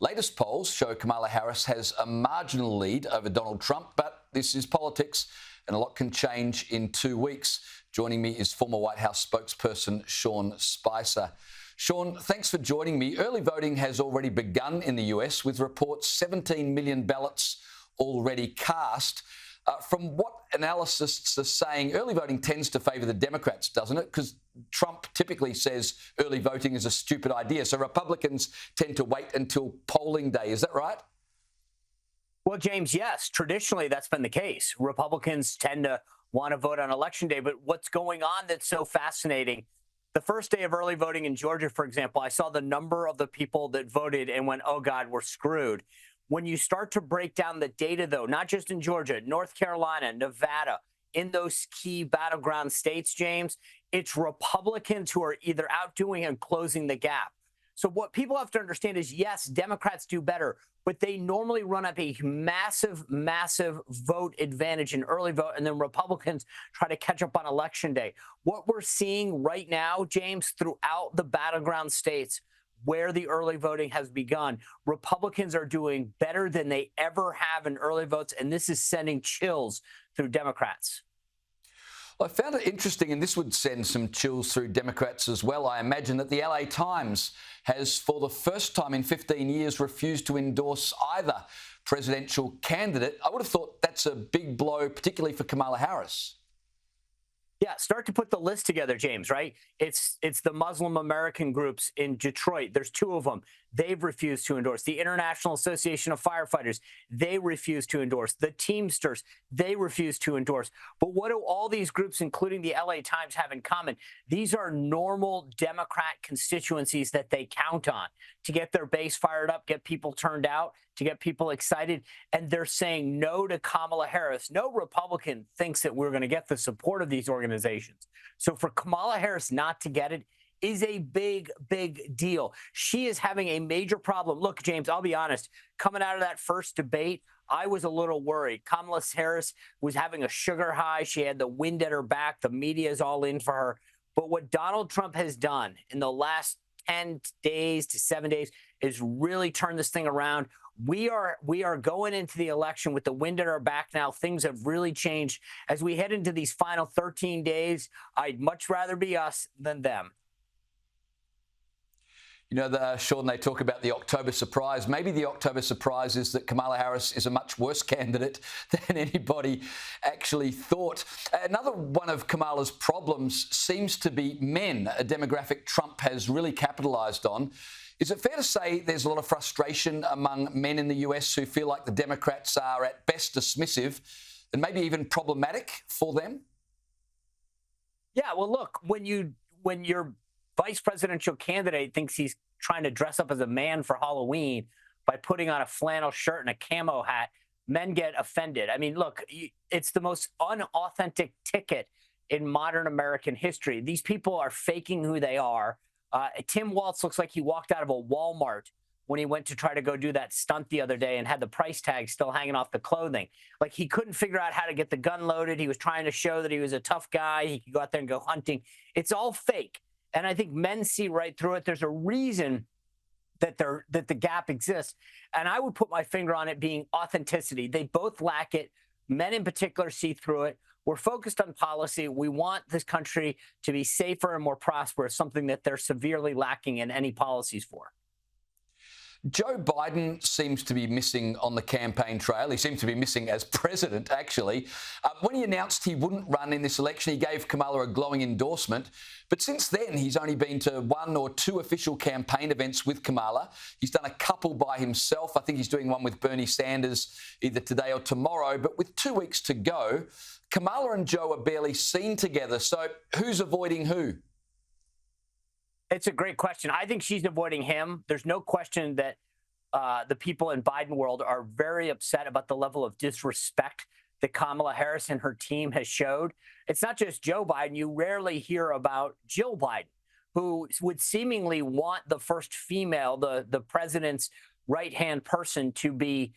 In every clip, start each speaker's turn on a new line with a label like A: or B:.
A: Latest polls show Kamala Harris has a marginal lead over Donald Trump, but this is politics and a lot can change in 2 weeks. Joining me is former White House spokesperson Sean Spicer. Sean, thanks for joining me. Early voting has already begun in the US with reports 17 million ballots already cast. From what analysts are saying, early voting tends to favour the Democrats, doesn't it? Because Trump typically says early voting is a stupid idea. So Republicans tend to wait until polling day. Is that right?
B: Well, James, yes. Traditionally, that's been the case. Republicans tend to want to vote on Election Day. But what's going on that's so fascinating, the first day of early voting in Georgia, for example, I saw the number of the people that voted and went, oh, God, we're screwed. When you start to break down the data, though, not just in Georgia, North Carolina, Nevada, in those key battleground states, James, it's Republicans who are either outdoing and closing the gap. So what people have to understand is, yes, Democrats do better, but they normally run up a massive, massive vote advantage in early vote, and then Republicans try to catch up on Election Day. What we're seeing right now, James, throughout the battleground states, where the early voting has begun, Republicans are doing better than they ever have in early votes, and this is sending chills through Democrats.
A: Well, I found it interesting, and this would send some chills through Democrats as well. I imagine that the LA Times has, for the first time in 15 years, refused to endorse either presidential candidate. I would have thought that's a big blow, particularly for Kamala Harris.
B: Yeah, start to put the list together, James, right? It's the Muslim American groups in Detroit. There's 2 of them. They've refused to endorse. The International Association of Firefighters, they refuse to endorse. The Teamsters, they refuse to endorse. But what do all these groups, including the LA Times, have in common? These are normal Democrat constituencies that they count on to get their base fired up, get people turned out, to get people excited. And they're saying no to Kamala Harris. No Republican thinks that we're going to get the support of these organizations. So for Kamala Harris not to get it is a big, big deal. She is having a major problem. Look, James, I'll be honest. Coming out of that first debate, I was a little worried. Kamala Harris was having a sugar high. She had the wind at her back. The media is all in for her. But what Donald Trump has done in the last 10 days to 7 days is really turn this thing around. We are going into the election with the wind at our back now. Things have really changed. As we head into these final 13 days, I'd much rather be us than them.
A: You know, Sean, they talk about the October surprise. Maybe the October surprise is that Kamala Harris is a much worse candidate than anybody actually thought. Another one of Kamala's problems seems to be men, a demographic Trump has really capitalised on. Is it fair to say there's a lot of frustration among men in the US who feel like the Democrats are at best dismissive and maybe even problematic for them?
B: Yeah, well, look, when your vice presidential candidate thinks he's trying to dress up as a man for Halloween by putting on a flannel shirt and a camo hat, men get offended. I mean, look, it's the most unauthentic ticket in modern American history. These people are faking who they are. Tim Walz looks like he walked out of a Walmart when he went to try to go do that stunt the other day and had the price tag still hanging off the clothing. Like, he couldn't figure out how to get the gun loaded. He was trying to show that he was a tough guy. He could go out there and go hunting. It's all fake. And I think men see right through it. There's a reason that the gap exists. And I would put my finger on it being authenticity. They both lack it. Men in particular see through it. We're focused on policy. We want this country to be safer and more prosperous, something that they're severely lacking in any policies for.
A: Joe Biden seems to be missing on the campaign trail. He seems to be missing as president, actually. When he announced he wouldn't run in this election, he gave Kamala a glowing endorsement. But since then, he's only been to 1 or 2 official campaign events with Kamala. He's done a couple by himself. I think he's doing one with Bernie Sanders either today or tomorrow. But with 2 weeks to go, Kamala and Joe are barely seen together. So who's avoiding who?
B: It's a great question. I think she's avoiding him. There's no question that the people in Biden world are very upset about the level of disrespect that Kamala Harris and her team has showed. It's not just Joe Biden. You rarely hear about Jill Biden, who would seemingly want the first female, the president's right-hand person, to be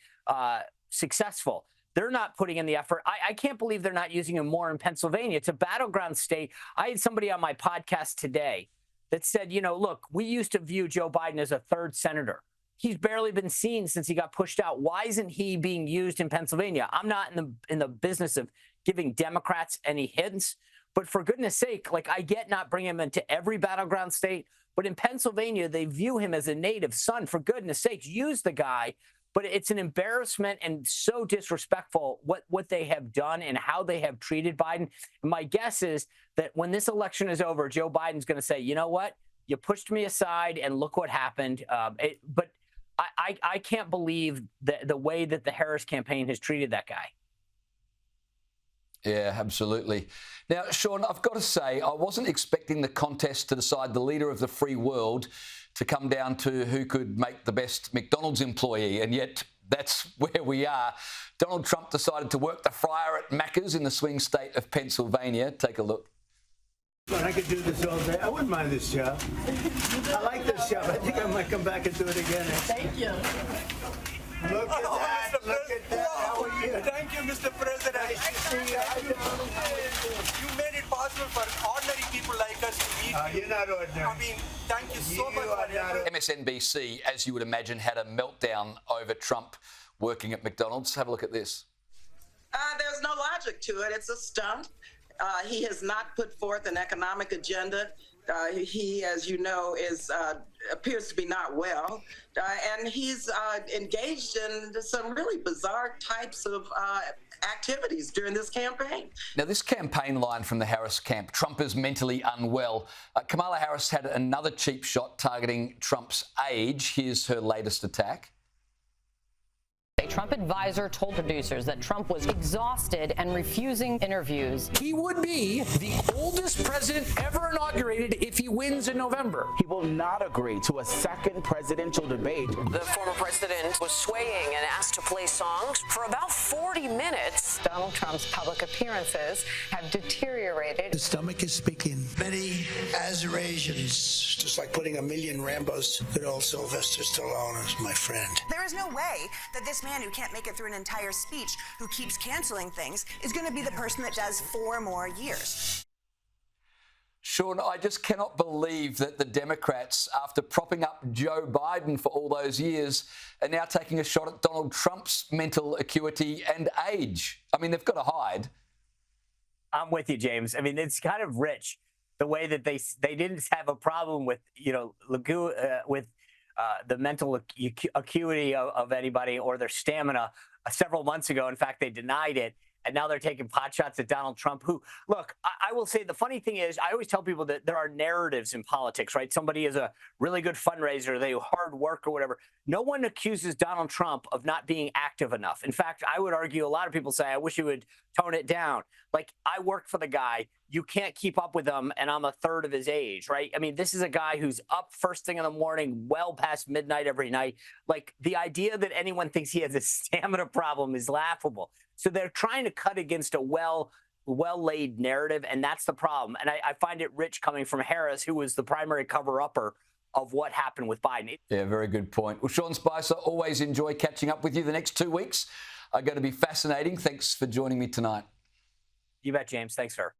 B: successful. They're not putting in the effort. I can't believe they're not using him more in Pennsylvania. It's a battleground state. I had somebody on my podcast today that said, you know, look, we used to view Joe Biden as a third senator. he's barely been seen since he got pushed out. Why isn't he being used in Pennsylvania? I'm not in the business of giving Democrats any hints, but for goodness sake, like, I get not bringing him into every battleground state, but in Pennsylvania, they view him as a native son. For goodness sake, use the guy. But it's an embarrassment and so disrespectful what they have done and how they have treated Biden. And my guess is that when this election is over, Joe Biden's going to say, you know what? You pushed me aside and look what happened. But I can't believe the way that the Harris campaign has treated that guy.
A: Yeah, absolutely. Now, Sean, I've got to say, I wasn't expecting the contest to decide the leader of the free world to come down to who could make the best McDonald's employee, and yet that's where we are. Donald Trump decided to work the fryer at Macca's in the swing state of Pennsylvania. Take a look.
C: But I could do this all day. I wouldn't mind this job. I like this job. I think I might come back and do it again.
D: Thank you.
C: Look at that. Look at that. How are you?
E: Thank you, Mr. President.
C: Nice to see you. How you doing?
E: You made it possible for ordinary people like us to meet.
C: You're not ordinary.
E: I mean, thank you so much.
A: MSNBC, as you would imagine, had a meltdown over Trump working at McDonald's. Have a look at this.
D: There's no logic to it. It's a stunt. He has not put forth an economic agenda. He, as you know, appears to be not well, and he's engaged in some really bizarre types of activities during this campaign.
A: Now, this campaign line from the Harris camp, Trump is mentally unwell. Kamala Harris had another cheap shot targeting Trump's age. Here's her latest attack.
F: A Trump advisor told producers that Trump was exhausted and refusing interviews.
G: He would be the oldest president ever inaugurated if he wins in November.
H: He will not agree to a second presidential debate.
I: The former president was swaying and asked to play songs for about 40 minutes.
F: Donald Trump's public appearances have deteriorated.
J: The stomach is speaking. Many Azerbaijans, just like putting a million Rambos, but old Sylvester Stallone is my friend.
K: There is no way that this man who can't make it through an entire speech, who keeps canceling things, is going to be the person that does 4 more years.
A: Sean, I just cannot believe that the Democrats, after propping up Joe Biden for all those years, are now taking a shot at Donald Trump's mental acuity and age. I mean, they've got to hide.
B: I'm with you, James. I mean, it's kind of rich the way that they didn't have a problem with, the mental acuity of anybody or their stamina several months ago. In fact, they denied it. And now they're taking pot shots at Donald Trump, who, look, I will say the funny thing is, I always tell people that there are narratives in politics, right? Somebody is a really good fundraiser, they hard work or whatever. No one accuses Donald Trump of not being active enough. In fact, I would argue a lot of people say, I wish he would tone it down. Like, I work for the guy. You can't keep up with him, and I'm a third of his age, right? I mean, this is a guy who's up first thing in the morning, well past midnight every night. Like, the idea that anyone thinks he has a stamina problem is laughable. So they're trying to cut against a well-laid narrative, and that's the problem. And I find it rich coming from Harris, who was the primary cover-upper of what happened with Biden.
A: Yeah, very good point. Well, Sean Spicer, always enjoy catching up with you. The next 2 weeks are going to be fascinating. Thanks for joining me tonight.
B: You bet, James. Thanks, sir.